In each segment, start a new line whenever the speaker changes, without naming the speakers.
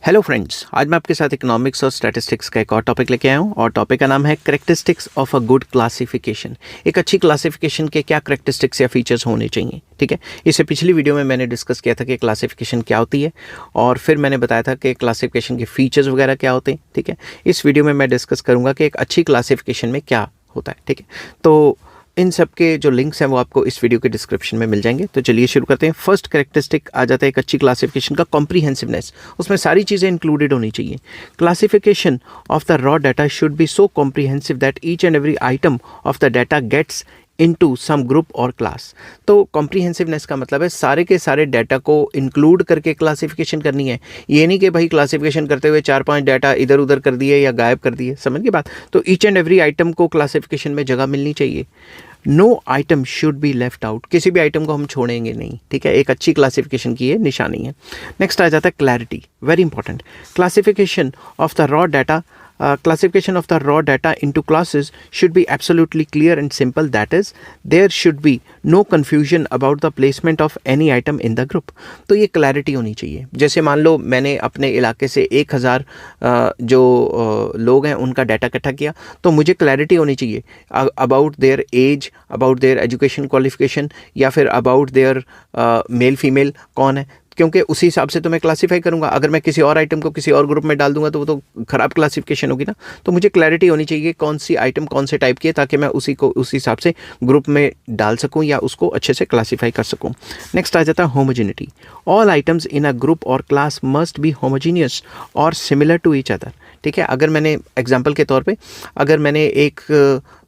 Hello friends, आज मैं आपके साथ इकोनॉमिक्स और स्टैटिस्टिक्स का एक और टॉपिक लेके आया हूँ और टॉपिक का नाम है characteristics of a good classification. एक अच्छी क्लासिफिकेशन के क्या करेक्टरिस्टिक्स या फीचर्स होने चाहिए। ठीक है, इससे पिछली वीडियो में मैंने डिस्कस किया था कि क्लासिफिकेशन क्या होती है और फिर मैंने बताया था कि क्लासिफिकेशन के फीचर्स वगैरह क्या होते हैं। ठीक है, इस वीडियो में मैं डिस्कस करूँगा कि एक अच्छी क्लासिफिकेशन में क्या होता है। ठीक है, तो इन सब के जो लिंक्स हैं वो आपको इस वीडियो के डिस्क्रिप्शन में मिल जाएंगे। तो चलिए शुरू करते हैं। फर्स्ट कैरेक्टरिस्टिक आ जाता है एक अच्छी क्लासिफिकेशन का, कॉम्प्रीहेंसिवनेस। उसमें सारी चीज़ें इंक्लूडेड होनी चाहिए। Classification of the raw data should be so comprehensive that each and every item of the data gets into some group और क्लास। तो कॉम्प्रीहेंसिवनेस का मतलब है सारे के सारे डाटा को इंक्लूड करके क्लासिफिकेशन करनी है। ये नहीं कि भाई क्लासिफिकेशन करते हुए 4-5 डाटा इधर उधर कर दिए या गायब कर दिए। समझ गए बात? तो ईच एंड एवरी आइटम को क्लासिफिकेशन में जगह मिलनी चाहिए। No item should be left out, किसी भी आइटम को हम छोड़ेंगे नहीं। ठीक है, एक अच्छी क्लासिफिकेशन की ये निशानी है। नेक्स्ट आ जाता है clarity, very important. Classification of the raw data classification of the raw data into classes should be absolutely clear and simple. That is, there should be no confusion about the placement of any item in the group. तो ये clarity होनी चाहिए। जैसे मान लो मैंने अपने इलाके से 1000 जो लोग हैं उनका डाटा इकट्ठा किया, तो मुझे क्लैरिटी होनी चाहिए about their age, about their education qualification, या फिर अबाउट देयर मेल फीमेल कौन है, क्योंकि उसी हिसाब से तो मैं क्लासीफाई करूंगा। अगर मैं किसी और आइटम को किसी और ग्रुप में डाल दूंगा तो वो तो खराब क्लासिफिकेशन होगी ना। तो मुझे क्लैरिटी होनी चाहिए कौन सी आइटम कौन से टाइप की है, ताकि मैं उसी को उसी हिसाब से ग्रुप में डाल सकूं या उसको अच्छे से क्लासीफाई कर सकूं। नेक्स्ट आ जाता है homogeneity. All items in a group और क्लास मस्ट बी होमोजीनियस और सिमिलर टू ईच अदर। ठीक है, अगर मैंने एग्जाम्पल के तौर पे अगर मैंने एक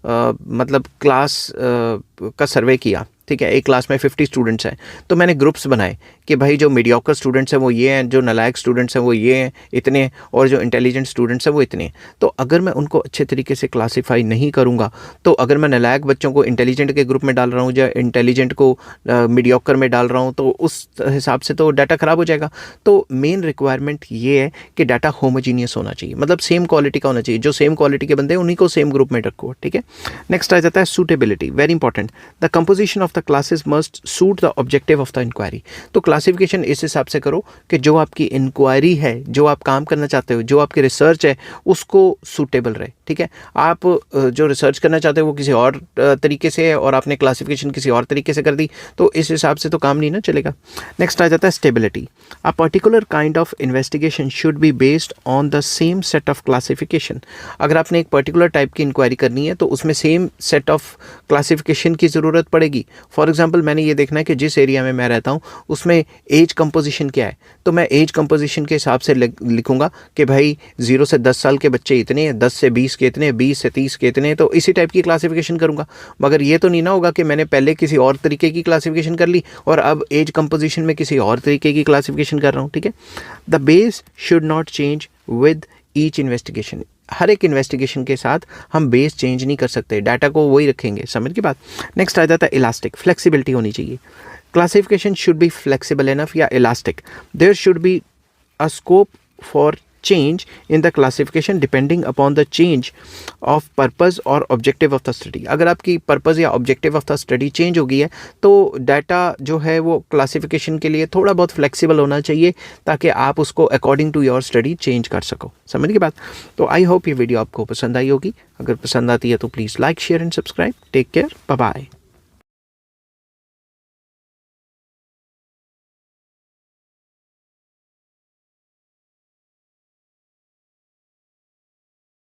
मतलब क्लास का सर्वे किया, ठीक है, एक क्लास में 50 स्टूडेंट्स हैं, तो मैंने ग्रुप्स बनाए कि भाई जो मीडियोकर स्टूडेंट्स हैं वो ये हैं, जो नालायक स्टूडेंट्स हैं वो ये हैं इतने, और जो इंटेलिजेंट स्टूडेंट्स हैं वो इतने। तो अगर मैं उनको अच्छे तरीके से क्लासीफाई नहीं करूँगा, तो अगर मैं नालायक बच्चों को इंटेलिजेंट के ग्रुप में डाल रहा हूँ या इंटेलिजेंट को मीडियोकर में डाल रहा हूँ, तो उस हिसाब से तो डाटा ख़राब हो जाएगा। तो मेन रिक्वायरमेंट ये है कि डाटा होमोजीनियस होना चाहिए, मतलब सेम क्वालिटी का होना चाहिए। जो सेम क्वालिटी के बंदे हैं उन्हीं को सेम ग्रुप में रखो। ठीक है, नेक्स्ट आ जाता है suitability, very important. The composition of the classes must suit the objective of the inquiry. तो क्लासिफिकेशन इस हिसाब से करो कि जो आपकी इंक्वायरी है, जो आप काम करना चाहते हो, जो आपकी रिसर्च है, उसको सूटेबल रहे। ठीक है, आप जो रिसर्च करना चाहते हो वो किसी और तरीके से है और आपने क्लासिफिकेशन किसी और तरीके से कर दी, तो इस हिसाब से तो काम नहीं ना चलेगा। नेक्स्ट आ जाता है stability. A particular kind of investigation should be based on the same set of classification. अगर आपने एक पर्टिकुलर टाइप की इंक्वायरी करनी है तो उसमें सेम सेट ऑफ क्लासिफिकेशन की ज़रूरत पड़ेगी। फॉर एग्जाम्पल, मैंने ये देखना है कि जिस एरिया में मैं रहता हूँ उसमें एज कंपोजिशन क्या है, तो मैं एज कंपोजिशन के हिसाब से लिखूंगा कि भाई 0 से 10 साल के बच्चे इतने हैं, 10 से 20 के इतने, 20 से 30 के इतने, तो इसी टाइप की क्लासिफिकेशन करूंगा। मगर ये तो नहीं ना होगा कि मैंने पहले किसी और तरीके की क्लासिफिकेशन कर ली और अब एज कंपोजिशन में किसी और तरीके की क्लासिफिकेशन कर रहा हूँ। ठीक है, the base should not change with each investigation. हर एक इन्वेस्टिगेशन के साथ हम बेस चेंज नहीं कर सकते, डाटा को वही रखेंगे। समझ की बात? नेक्स्ट आ जाता है इलास्टिक, फ्लेक्सिबिलिटी होनी चाहिए। Classification should be flexible enough या elastic. There should be a scope for change in the classification depending upon the change of purpose or objective of the study। अगर आपकी purpose या objective of the study change हो गई है तो data जो है वो क्लासिफिकेशन के लिए थोड़ा बहुत फ्लेक्सिबल होना चाहिए, ताकि आप उसको according to your study change कर सको। समझ की बात? तो आई होप ये वीडियो आपको पसंद आई होगी। अगर पसंद आती है तो please like, share and subscribe. Take care, bye bye.